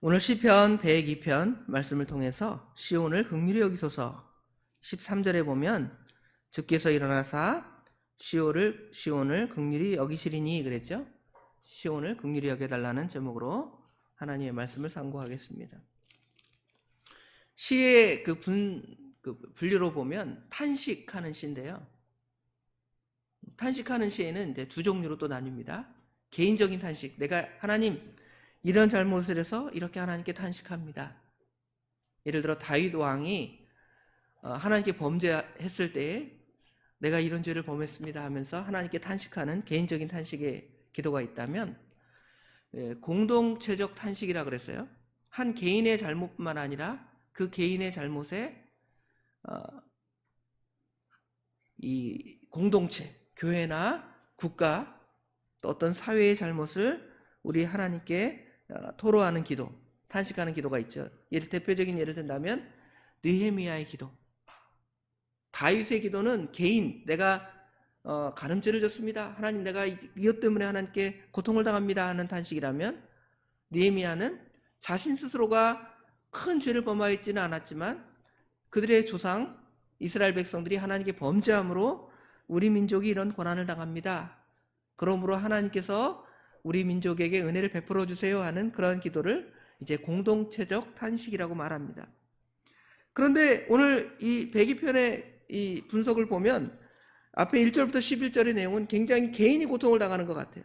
오늘 시편 102편 말씀을 통해서 시온을 긍휼히 여기소서 13절에 보면 주께서 일어나사 시온을 긍휼히 여기시리니 그랬죠. 시온을 긍휼히 여겨달라는 제목으로 하나님의 말씀을 상고하겠습니다. 시의 분류로 보면 탄식하는 시인데요. 탄식하는 시에는 이제 두 종류로 또 나뉩니다. 개인적인 탄식, 내가 하나님 이런 잘못을 해서 이렇게 하나님께 탄식합니다. 예를 들어 다윗 왕이 하나님께 범죄했을 때에 내가 이런 죄를 범했습니다 하면서 하나님께 탄식하는 개인적인 탄식의 기도가 있다면, 공동체적 탄식이라 그랬어요. 한 개인의 잘못뿐만 아니라 그 개인의 잘못에 이 공동체, 교회나 국가, 또 어떤 사회의 잘못을 우리 하나님께 토로하는 기도, 탄식하는 기도가 있죠. 대표적인 예를 든다면 느헤미야의 기도, 다윗의 기도는 개인, 내가 가늠죄를 졌습니다, 하나님 내가 이것 때문에 하나님께 고통을 당합니다 하는 탄식이라면, 느헤미야는 자신 스스로가 큰 죄를 범하였지는 않았지만 그들의 조상 이스라엘 백성들이 하나님께 범죄함으로 우리 민족이 이런 고난을 당합니다, 그러므로 하나님께서 우리 민족에게 은혜를 베풀어 주세요 하는 그런 기도를 이제 공동체적 탄식이라고 말합니다. 그런데 오늘 이 102편의 이 분석을 보면 앞에 1절부터 11절의 내용은 굉장히 개인이 고통을 당하는 것 같아요.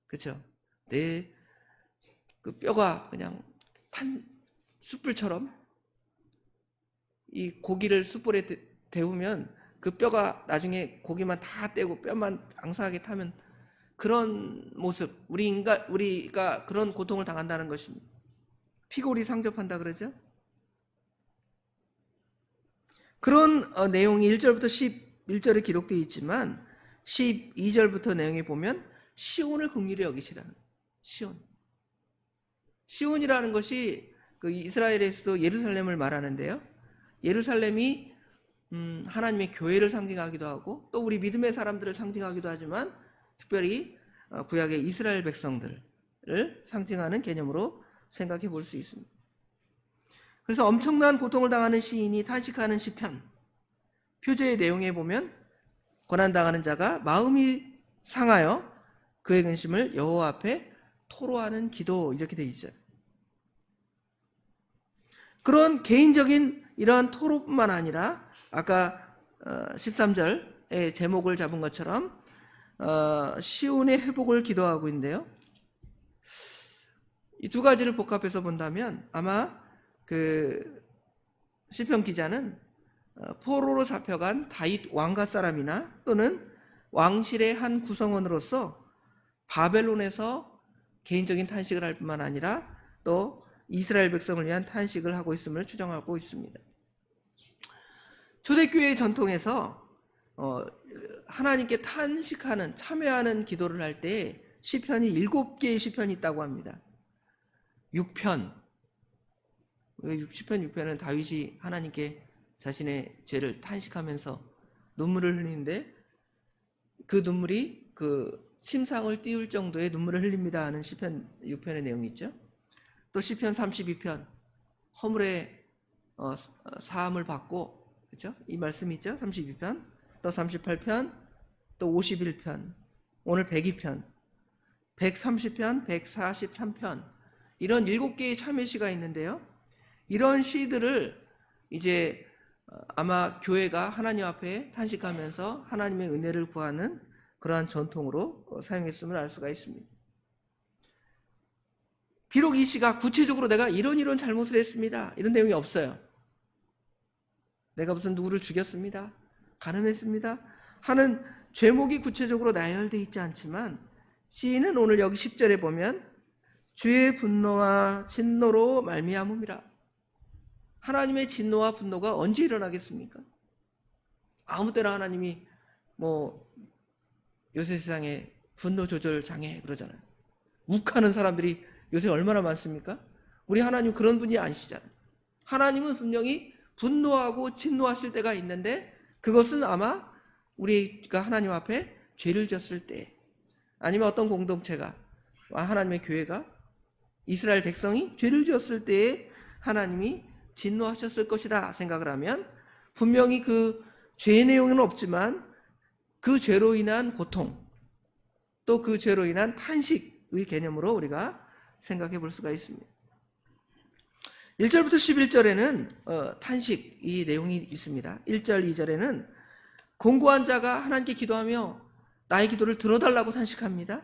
그렇죠? 내 그 뼈가 그냥 탄 숯불처럼, 이 고기를 숯불에 데우면 그 뼈가 나중에 고기만 다 떼고 뼈만 앙상하게 타면 그런 모습, 우리가 그런 고통을 당한다는 것입니다. 피골이 상접한다 그러죠? 그런 내용이 1절부터 11절에 기록되어 있지만 12절부터 내용에 보면 시온을 긍휼히 여기시라는, 시온이라는 것이 그 이스라엘에서도 예루살렘을 말하는데요. 예루살렘이 하나님의 교회를 상징하기도 하고 또 우리 믿음의 사람들을 상징하기도 하지만 특별히 구약의 이스라엘 백성들을 상징하는 개념으로 생각해 볼 수 있습니다. 그래서 엄청난 고통을 당하는 시인이 탄식하는 시편, 표제의 내용에 보면 고난당하는 자가 마음이 상하여 그의 근심을 여호와 앞에 토로하는 기도, 이렇게 되어 있어요. 그런 개인적인 이러한 토로뿐만 아니라 아까 13절의 제목을 잡은 것처럼 시온의 회복을 기도하고 있는데요. 이 두 가지를 복합해서 본다면 아마 그 시편 기자는 포로로 잡혀간 다윗 왕가 사람이나 또는 왕실의 한 구성원으로서 바벨론에서 개인적인 탄식을 할 뿐만 아니라 또 이스라엘 백성을 위한 탄식을 하고 있음을 추정하고 있습니다. 초대교회의 전통에서 하나님께 탄식하는, 참여하는 기도를 할 때 시편이 7개의 시편이 있다고 합니다. 6편, 시편 6편은 다윗이 하나님께 자신의 죄를 탄식하면서 눈물을 흘리는데 그 눈물이 그 침상을 띄울 정도의 눈물을 흘립니다 하는 시편 6편의 내용이 있죠. 또 시편 32편, 허물의 사함을 받고, 그렇죠? 이 말씀이 있죠. 32편, 또 38편, 또 51편, 오늘 102편, 130편, 143편, 이런 7개의 참회시가 있는데요. 이런 시들을 이제 아마 교회가 하나님 앞에 탄식하면서 하나님의 은혜를 구하는 그러한 전통으로 사용했음을 알 수가 있습니다. 비록 이 시가 구체적으로 내가 이런 잘못을 했습니다, 이런 내용이 없어요. 내가 무슨 누구를 죽였습니다, 간음했습니다 하는 죄목이 구체적으로 나열되어 있지 않지만 시인은 오늘 여기 10절에 보면 주의 분노와 진노로 말미암음이라. 하나님의 진노와 분노가 언제 일어나겠습니까? 아무 때나 하나님이 요새 세상에 분노 조절 장애 그러잖아요. 욱하는 사람들이 요새 얼마나 많습니까? 우리 하나님 그런 분이 아니시잖아요. 하나님은 분명히 분노하고 진노하실 때가 있는데 그것은 아마 우리가 하나님 앞에 죄를 졌을 때, 아니면 어떤 공동체가 하나님의 교회가 이스라엘 백성이 죄를 지었을 때에 하나님이 진노하셨을 것이다 생각을 하면 분명히 그 죄의 내용은 없지만 그 죄로 인한 고통, 또 그 죄로 인한 탄식의 개념으로 우리가 생각해 볼 수가 있습니다. 1절부터 11절에는 탄식 이 내용이 있습니다. 1절, 2절에는 공고한 자가 하나님께 기도하며 나의 기도를 들어달라고 탄식합니다.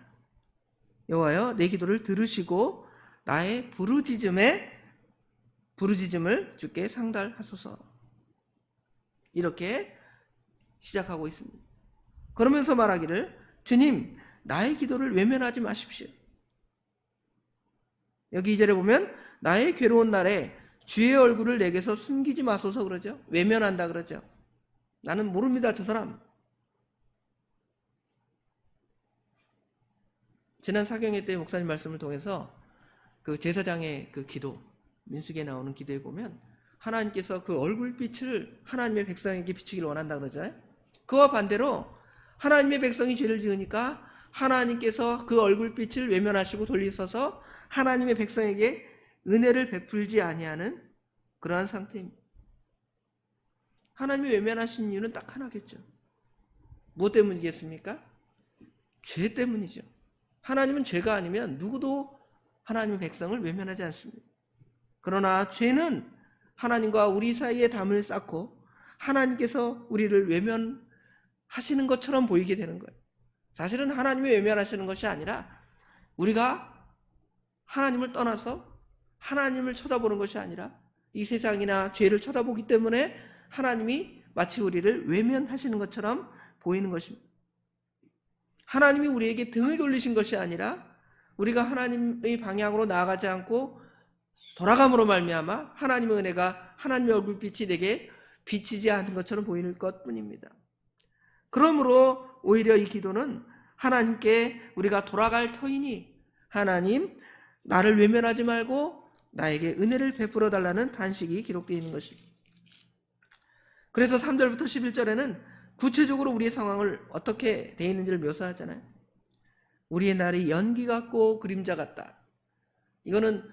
여호와여 내 기도를 들으시고 나의 부르짖음을 주께 상달하소서. 이렇게 시작하고 있습니다. 그러면서 말하기를 주님 나의 기도를 외면하지 마십시오. 여기 2절에 보면 나의 괴로운 날에 주의 얼굴을 내게서 숨기지 마소서 그러죠. 외면한다 그러죠. 나는 모릅니다 저 사람. 지난 사경회 때 목사님 말씀을 통해서 그 제사장의 그 기도, 민수기에 나오는 기도에 보면 하나님께서 그 얼굴빛을 하나님의 백성에게 비추기를 원한다 그러잖아요. 그와 반대로 하나님의 백성이 죄를 지으니까 하나님께서 그 얼굴빛을 외면하시고 돌리셔서 하나님의 백성에게 은혜를 베풀지 아니하는 그러한 상태입니다. 하나님이 외면하신 이유는 딱 하나겠죠. 무엇 때문이겠습니까? 죄 때문이죠. 하나님은 죄가 아니면 누구도 하나님의 백성을 외면하지 않습니다. 그러나 죄는 하나님과 우리 사이에 담을 쌓고 하나님께서 우리를 외면하시는 것처럼 보이게 되는 거예요. 사실은 하나님이 외면하시는 것이 아니라 우리가 하나님을 떠나서 하나님을 쳐다보는 것이 아니라 이 세상이나 죄를 쳐다보기 때문에 하나님이 마치 우리를 외면하시는 것처럼 보이는 것입니다. 하나님이 우리에게 등을 돌리신 것이 아니라 우리가 하나님의 방향으로 나아가지 않고 돌아감으로 말미암아 하나님의 은혜가 하나님의 얼굴빛이 내게 비치지 않은 것처럼 보이는 것뿐입니다. 그러므로 오히려 이 기도는 하나님께 우리가 돌아갈 터이니 하나님 나를 외면하지 말고 나에게 은혜를 베풀어 달라는 탄식이 기록되어 있는 것입니다. 그래서 3절부터 11절에는 구체적으로 우리의 상황을 어떻게 되어 있는지를 묘사하잖아요. 우리의 날이 연기 같고 그림자 같다. 이거는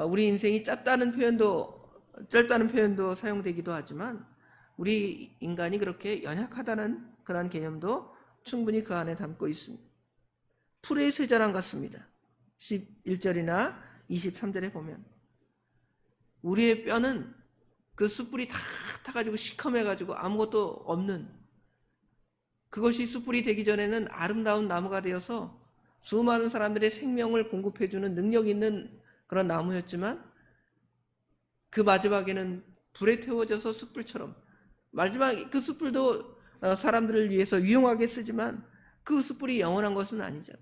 우리 인생이 짧다는 표현도 사용되기도 하지만 우리 인간이 그렇게 연약하다는 그런 개념도 충분히 그 안에 담고 있습니다. 풀의 쇠자랑 같습니다. 11절이나 23절에 보면 우리의 뼈는 그 숯불이 다 타가지고 시커매가지고 아무것도 없는, 그것이 숯불이 되기 전에는 아름다운 나무가 되어서 수많은 사람들의 생명을 공급해주는 능력 있는 그런 나무였지만 그 마지막에는 불에 태워져서 숯불처럼, 마지막 그 숯불도 사람들을 위해서 유용하게 쓰지만 그 숯불이 영원한 것은 아니죠.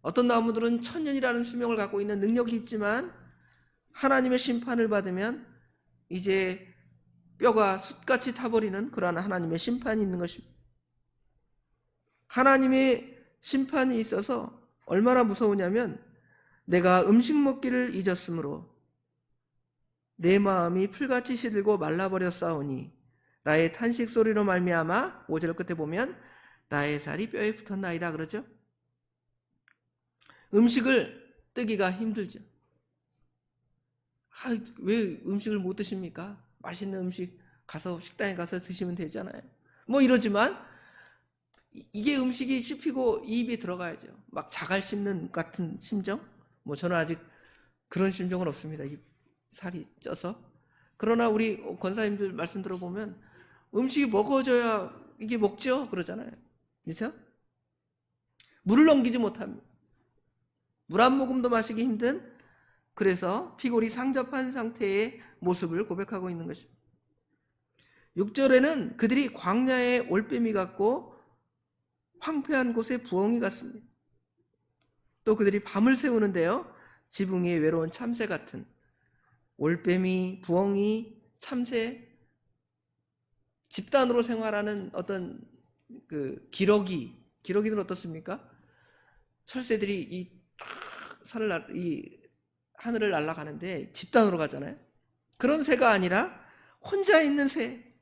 어떤 나무들은 천년이라는 수명을 갖고 있는 능력이 있지만 하나님의 심판을 받으면 이제 뼈가 숯같이 타버리는 그러한 하나님의 심판이 있는 것입니다. 하나님의 심판이 있어서 얼마나 무서우냐면 내가 음식 먹기를 잊었으므로 내 마음이 풀같이 시들고 말라버렸사오니 나의 탄식 소리로 말미암아 5절 끝에 보면 나의 살이 뼈에 붙었나이다 그러죠. 음식을 뜨기가 힘들죠. 왜 음식을 못 드십니까? 맛있는 음식 가서 식당에 가서 드시면 되잖아요. 뭐 이러지만 이게 음식이 씹히고 입에 들어가야죠. 막 자갈 씹는 같은 심정? 뭐 저는 아직 그런 심정은 없습니다. 이 살이 쪄서. 그러나 우리 권사님들 말씀 들어보면 음식이 먹어져야 이게 먹죠? 그러잖아요. 그렇죠? 물을 넘기지 못합니다. 물 한 모금도 마시기 힘든, 그래서 피골이 상접한 상태의 모습을 고백하고 있는 것입니다. 6절에는 그들이 광야의 올빼미 같고 황폐한 곳의 부엉이 같습니다. 또 그들이 밤을 새우는데요, 지붕 위에 외로운 참새 같은, 올빼미, 부엉이, 참새, 집단으로 생활하는 어떤 그 기러기는 어떻습니까? 철새들이 이 하늘을 날아가는데 집단으로 가잖아요. 그런 새가 아니라 혼자 있는 새,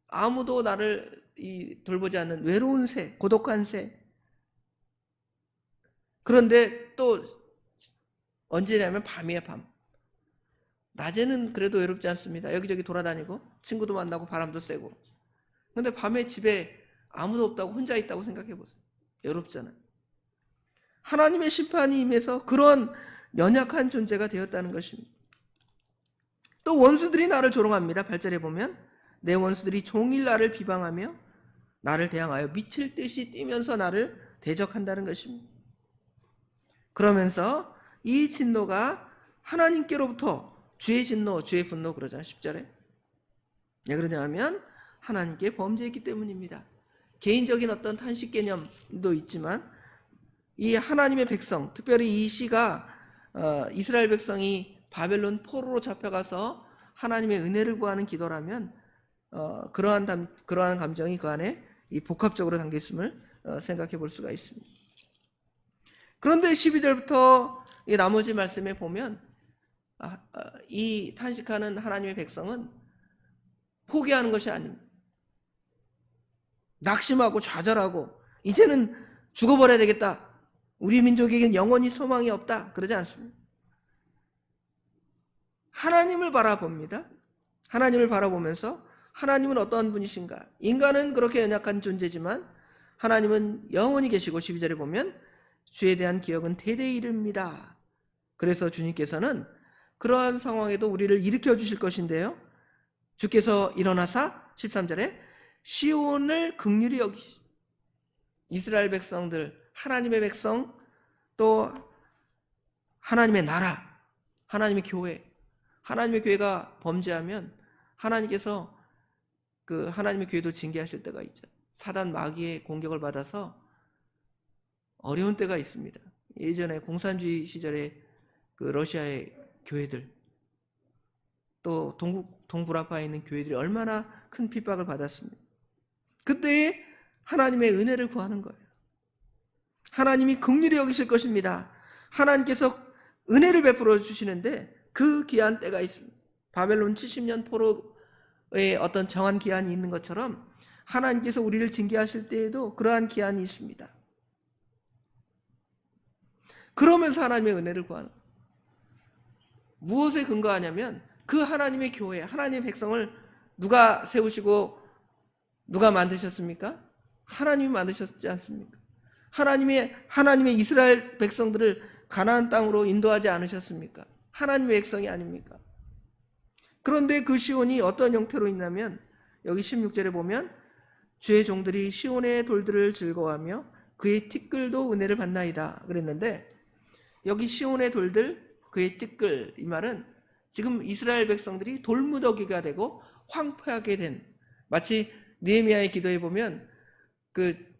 아무도 나를 돌보지 않는 외로운 새, 고독한 새. 그런데 또 언제냐면 밤이에요, 밤. 낮에는 그래도 외롭지 않습니다. 여기저기 돌아다니고 친구도 만나고 바람도 쐬고. 근데 밤에 집에 아무도 없다고 혼자 있다고 생각해 보세요. 외롭잖아요. 하나님의 심판이 임해서 그런 연약한 존재가 되었다는 것입니다. 또 원수들이 나를 조롱합니다. 8절에 보면 내 원수들이 종일 나를 비방하며 나를 대항하여 미칠 듯이 뛰면서 나를 대적한다는 것입니다. 그러면서 이 진노가 하나님께로부터 주의 진노, 주의 분노 그러잖아요. 10절에. 왜 그러냐 하면 하나님께 범죄했기 때문입니다. 개인적인 어떤 탄식 개념도 있지만 이 하나님의 백성, 특별히 이 시가 이스라엘 백성이 바벨론 포로로 잡혀가서 하나님의 은혜를 구하는 기도라면 그러한 감정이 그 안에 이 복합적으로 담겨 있음을 생각해 볼 수가 있습니다. 그런데 12절부터 이 나머지 말씀에 보면 이 탄식하는 하나님의 백성은 포기하는 것이 아닙니다. 낙심하고 좌절하고 이제는 죽어버려야 되겠다. 우리 민족에겐 영원히 소망이 없다. 그러지 않습니다. 하나님을 바라봅니다. 하나님을 바라보면서 하나님은 어떠한 분이신가? 인간은 그렇게 연약한 존재지만 하나님은 영원히 계시고 12절에 보면 주에 대한 기억은 대대에 이릅니다. 그래서 주님께서는 그러한 상황에도 우리를 일으켜 주실 것인데요. 주께서 일어나사 13절에 시온을 긍휼히 여기시 이스라엘 백성들, 하나님의 백성, 또 하나님의 나라, 하나님의 교회, 하나님의 교회가 범죄하면 하나님께서 그 하나님의 교회도 징계하실 때가 있죠. 사단 마귀의 공격을 받아서 어려운 때가 있습니다. 예전에 공산주의 시절에 그 러시아의 교회들, 또 동북아파에 있는 교회들이 얼마나 큰 핍박을 받았습니다. 그때에 하나님의 은혜를 구하는 거예요. 하나님이 긍휼히 여기실 것입니다. 하나님께서 은혜를 베풀어 주시는데 그 기한 때가 있습니다. 바벨론 70년 포로의 어떤 정한 기한이 있는 것처럼 하나님께서 우리를 징계하실 때에도 그러한 기한이 있습니다. 그러면서 하나님의 은혜를 구하는 거예요. 무엇에 근거하냐면 그 하나님의 교회, 하나님의 백성을 누가 세우시고 누가 만드셨습니까? 하나님이 만드셨지 않습니까? 하나님의 이스라엘 백성들을 가나안 땅으로 인도하지 않으셨습니까? 하나님의 백성이 아닙니까? 그런데 그 시온이 어떤 형태로 있냐면 여기 16절에 보면 주의 종들이 시온의 돌들을 즐거워하며 그의 티끌도 은혜를 받나이다 그랬는데 여기 시온의 돌들, 그의 티끌, 이 말은 지금 이스라엘 백성들이 돌무더기가 되고 황폐하게 된, 마치 느헤미야의 기도에 보면 그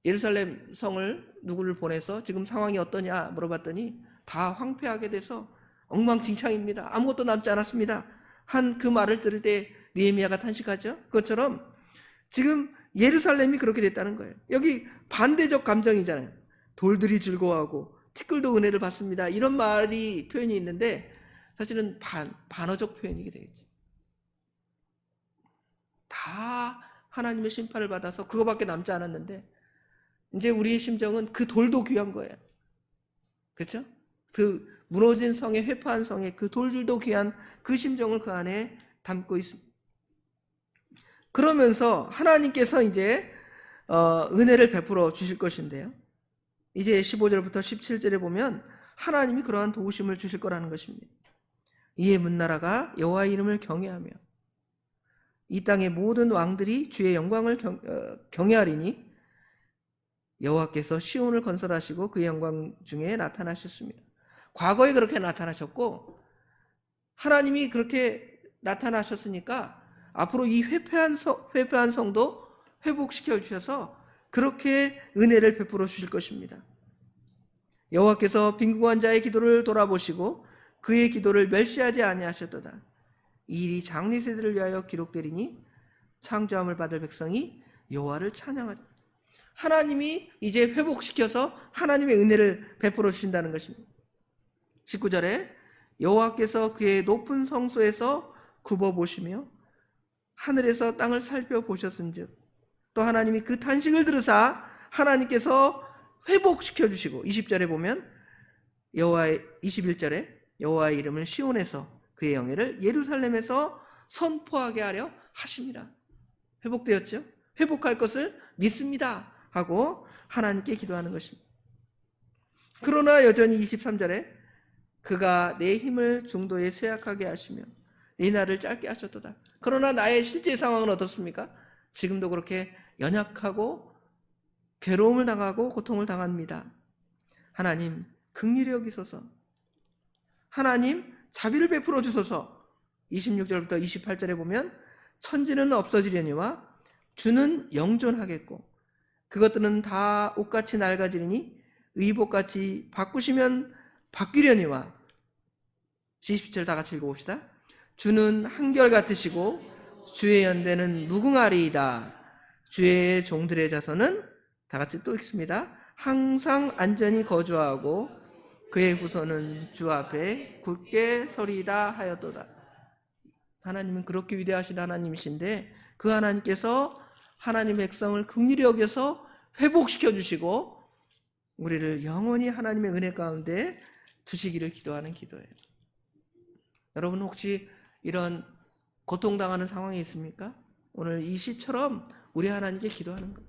예루살렘 성을 누구를 보내서 지금 상황이 어떠냐 물어봤더니 다 황폐하게 돼서 엉망진창입니다. 아무것도 남지 않았습니다. 한 그 말을 들을 때 느헤미야가 탄식하죠. 그것처럼 지금 예루살렘이 그렇게 됐다는 거예요. 여기 반대적 감정이잖아요. 돌들이 즐거워하고 티끌도 은혜를 받습니다. 이런 표현이 있는데 사실은 반어적 표현이게 되겠죠. 다 하나님의 심판을 받아서 그거밖에 남지 않았는데 이제 우리의 심정은 그 돌도 귀한 거예요. 그렇죠? 그 무너진 성에, 회파한 성에 그 돌들도 귀한 그 심정을 그 안에 담고 있습니다. 그러면서 하나님께서 이제 은혜를 베풀어 주실 것인데요. 이제 15절부터 17절에 보면 하나님이 그러한 도우심을 주실 거라는 것입니다. 이에 문나라가 여호와의 이름을 경외하며 이 땅의 모든 왕들이 주의 영광을 경외하리니 여호와께서 시온을 건설하시고 그의 영광 중에 나타나셨습니다. 과거에 그렇게 나타나셨고 하나님이 그렇게 나타나셨으니까 앞으로 이 회폐한 성도 회복시켜 주셔서 그렇게 은혜를 베풀어 주실 것입니다. 여호와께서 빈궁한 자의 기도를 돌아보시고 그의 기도를 멸시하지 아니하셨도다. 이 일이 장래세대를 위하여 기록되리니 창조함을 받을 백성이 여호와를 찬양하리. 하나님이 이제 회복시켜서 하나님의 은혜를 베풀어 주신다는 것입니다. 19절에 여호와께서 그의 높은 성소에서 굽어보시며 하늘에서 땅을 살펴보셨은즉 또 하나님이 그 탄식을 들으사 하나님께서 회복시켜 주시고 20절에 보면 여호와의 21절에 여호와의 이름을 시온에서 그의 영예를 예루살렘에서 선포하게 하려 하십니다. 회복되었죠? 회복할 것을 믿습니다 하고 하나님께 기도하는 것입니다. 그러나 여전히 23절에 그가 내 힘을 중도에 쇠약하게 하시며 네 날을 짧게 하셨도다. 그러나 나의 실제 상황은 어떻습니까? 지금도 그렇게 연약하고 괴로움을 당하고 고통을 당합니다. 하나님 긍휼히 여기소서. 하나님 자비를 베풀어 주소서. 26절부터 28절에 보면 천지는 없어지려니와 주는 영존하겠고 그것들은 다 옷같이 낡아지리니 의복같이 바꾸시면 바뀌려니와 20절 다 같이 읽어봅시다. 주는 한결같으시고 주의 연대는 무궁하리이다. 주의 종들의 자손은 다 같이 또 읽습니다. 항상 안전히 거주하고 그의 후손은 주 앞에 굳게 서리이다 하였도다. 하나님은 그렇게 위대하신 하나님이신데 그 하나님께서 하나님 백성을 긍휼히 여겨서 회복시켜 주시고 우리를 영원히 하나님의 은혜 가운데 두시기를 기도하는 기도예요. 여러분 혹시 이런 고통당하는 상황이 있습니까? 오늘 이 시처럼 우리 하나님께 기도하는 것.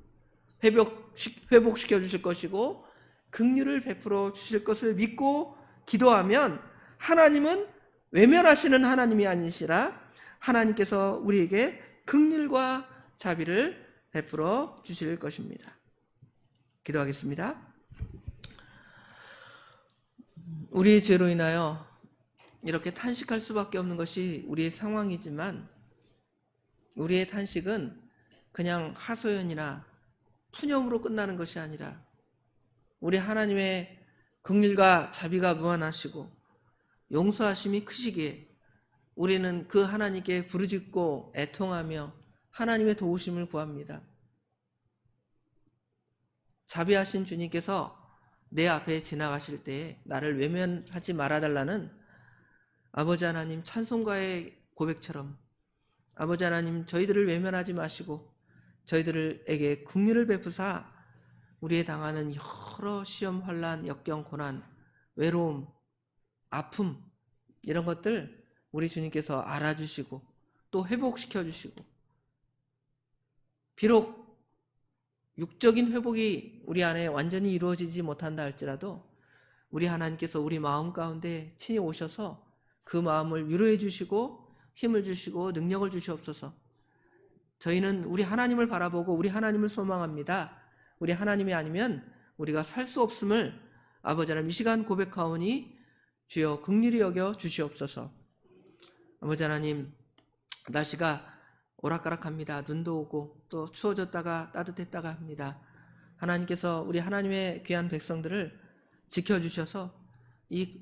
회복시켜 주실 것이고 긍휼을 베풀어 주실 것을 믿고 기도하면 하나님은 외면하시는 하나님이 아니시라 하나님께서 우리에게 긍휼과 자비를 베풀어 주실 것입니다. 기도하겠습니다. 우리의 죄로 인하여 이렇게 탄식할 수밖에 없는 것이 우리의 상황이지만 우리의 탄식은 그냥 하소연이나 푸념으로 끝나는 것이 아니라 우리 하나님의 긍휼과 자비가 무한하시고 용서하심이 크시기에 우리는 그 하나님께 부르짖고 애통하며 하나님의 도우심을 구합니다. 자비하신 주님께서 내 앞에 지나가실 때에 나를 외면하지 말아달라는 아버지 하나님 찬송가의 고백처럼 아버지 하나님 저희들을 외면하지 마시고 저희들에게 긍휼을 베푸사 우리의 당하는 여러 시험, 환난, 역경, 고난, 외로움, 아픔 이런 것들 우리 주님께서 알아주시고 또 회복시켜 주시고 비록 육적인 회복이 우리 안에 완전히 이루어지지 못한다 할지라도 우리 하나님께서 우리 마음 가운데 친히 오셔서 그 마음을 위로해 주시고 힘을 주시고 능력을 주시옵소서. 저희는 우리 하나님을 바라보고 우리 하나님을 소망합니다. 우리 하나님이 아니면 우리가 살 수 없음을 아버지 하나님 이 시간 고백하오니 주여 긍휼히 여겨 주시옵소서. 아버지 하나님 날씨가 오락가락합니다. 눈도 오고 또 추워졌다가 따뜻했다가 합니다. 하나님께서 우리 하나님의 귀한 백성들을 지켜주셔서 이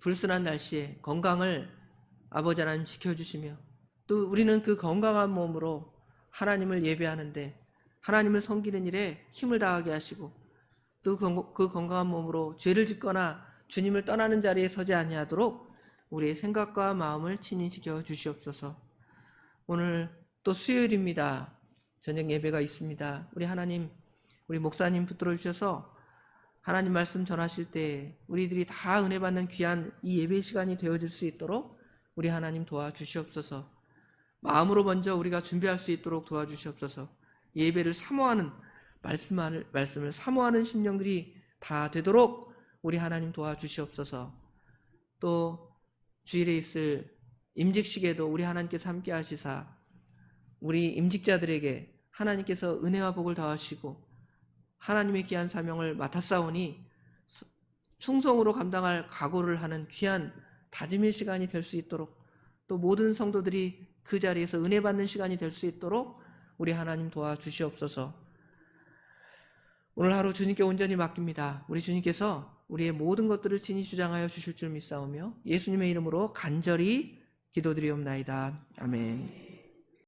불순한 날씨에 건강을 아버지 하나님 지켜주시며 또 우리는 그 건강한 몸으로 하나님을 예배하는데 하나님을 섬기는 일에 힘을 다하게 하시고 또 그 건강한 몸으로 죄를 짓거나 주님을 떠나는 자리에 서지 아니하도록 우리의 생각과 마음을 친히 지켜주시옵소서. 오늘 또 수요일입니다. 저녁 예배가 있습니다. 우리 하나님, 우리 목사님 붙들어 주셔서 하나님 말씀 전하실 때 우리들이 다 은혜 받는 귀한 이 예배 시간이 되어질 수 있도록 우리 하나님 도와주시옵소서. 마음으로 먼저 우리가 준비할 수 있도록 도와주시옵소서. 예배를 사모하는 말씀을 사모하는 심령들이 다 되도록 우리 하나님 도와주시옵소서. 또 주일에 있을 임직식에도 우리 하나님께서 함께 하시사 우리 임직자들에게 하나님께서 은혜와 복을 더하시고 하나님의 귀한 사명을 맡았사오니 충성으로 감당할 각오를 하는 귀한 다짐의 시간이 될 수 있도록 또 모든 성도들이 그 자리에서 은혜 받는 시간이 될 수 있도록 우리 하나님 도와주시옵소서. 오늘 하루 주님께 온전히 맡깁니다. 우리 주님께서 우리의 모든 것들을 친히 주장하여 주실 줄 믿사오며 예수님의 이름으로 간절히 기도드리옵나이다. 아멘.